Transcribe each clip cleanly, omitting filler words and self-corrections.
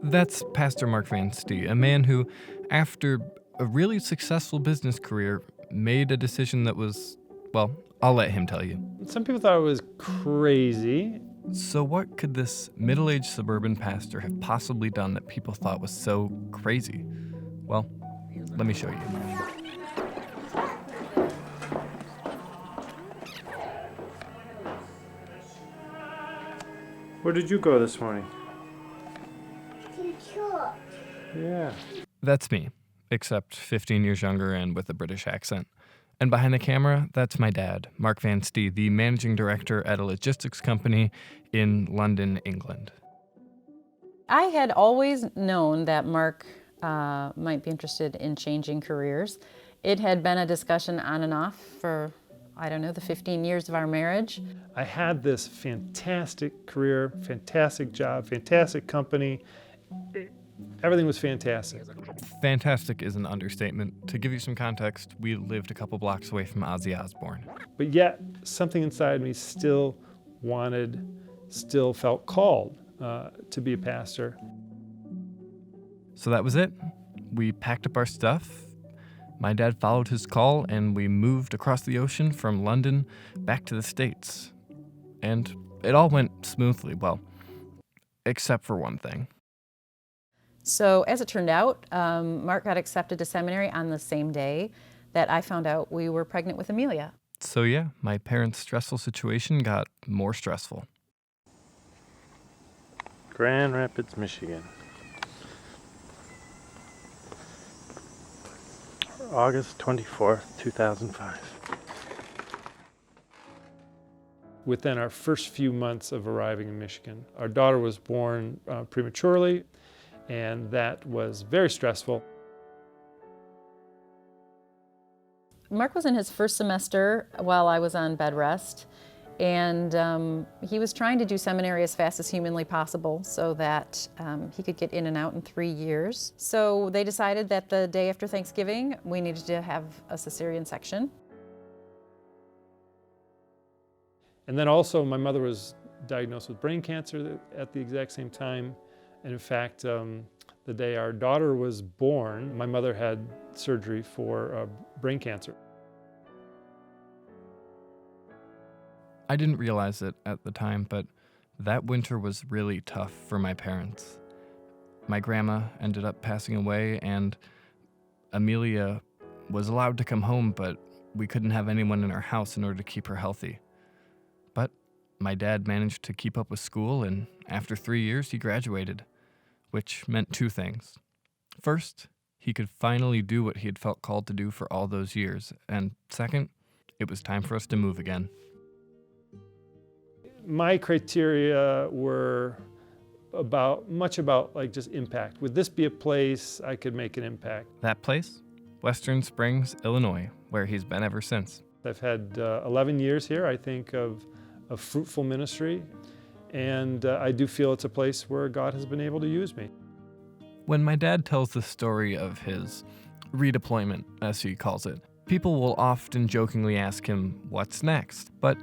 That's Pastor Mark Van Stee, a man who, after a really successful business career, made a decision that was, well, I'll let him tell you. Some people thought it was crazy. So what could this middle-aged suburban pastor have possibly done that people thought was so crazy? Well, let me show you. Where did you go this morning? To church. Yeah. That's me, except 15 years younger and with a British accent. And behind the camera, that's my dad, Mark Van Stee, the managing director at a logistics company in London, England. I had always known that Mark might be interested in changing careers. It had been a discussion on and off for, I don't know, the 15 years of our marriage. I had this fantastic career, fantastic job, fantastic company. Everything was fantastic. Fantastic is an understatement. To give you some context, we lived a couple blocks away from Ozzy Osbourne. But yet, something inside me still felt called to be a pastor. So that was it. We packed up our stuff. My dad followed his call, and we moved across the ocean from London back to the States. And it all went smoothly, well, except for one thing. So as it turned out, Mark got accepted to seminary on the same day that I found out we were pregnant with Amelia. So yeah, my parents' stressful situation got more stressful. Grand Rapids, Michigan. August 24th, 2005. Within our first few months of arriving in Michigan, our daughter was born prematurely, and that was very stressful. Mark was in his first semester while I was on bed rest, and he was trying to do seminary as fast as humanly possible so that he could get in and out in 3 years. So they decided that the day after Thanksgiving, we needed to have a cesarean section. And then also my mother was diagnosed with brain cancer at the exact same time. And in fact, the day our daughter was born, my mother had surgery for brain cancer. I didn't realize it at the time, but that winter was really tough for my parents. My grandma ended up passing away, and Amelia was allowed to come home, but we couldn't have anyone in our house in order to keep her healthy. But my dad managed to keep up with school, and after 3 years, he graduated, which meant two things. First, he could finally do what he had felt called to do for all those years, and second, it was time for us to move again. My criteria were much about like just impact. Would this be a place I could make an impact? That place? Western Springs, Illinois, where he's been ever since. I've had 11 years here, I think, of fruitful ministry, and I do feel it's a place where God has been able to use me. When my dad tells the story of his redeployment, as he calls it, people will often jokingly ask him, what's next? But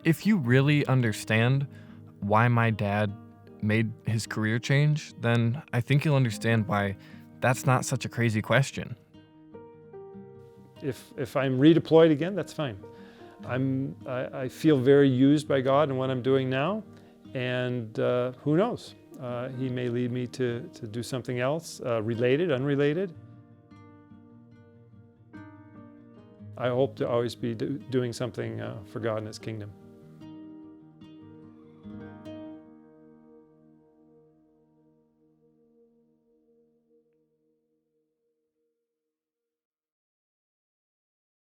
if you really understand why my dad made his career change, then I think you'll understand why that's not such a crazy question. If I'm redeployed again, that's fine. I feel very used by God in what I'm doing now, and who knows? He may lead me to do something else, related, unrelated. I hope to always be doing something for God and His kingdom.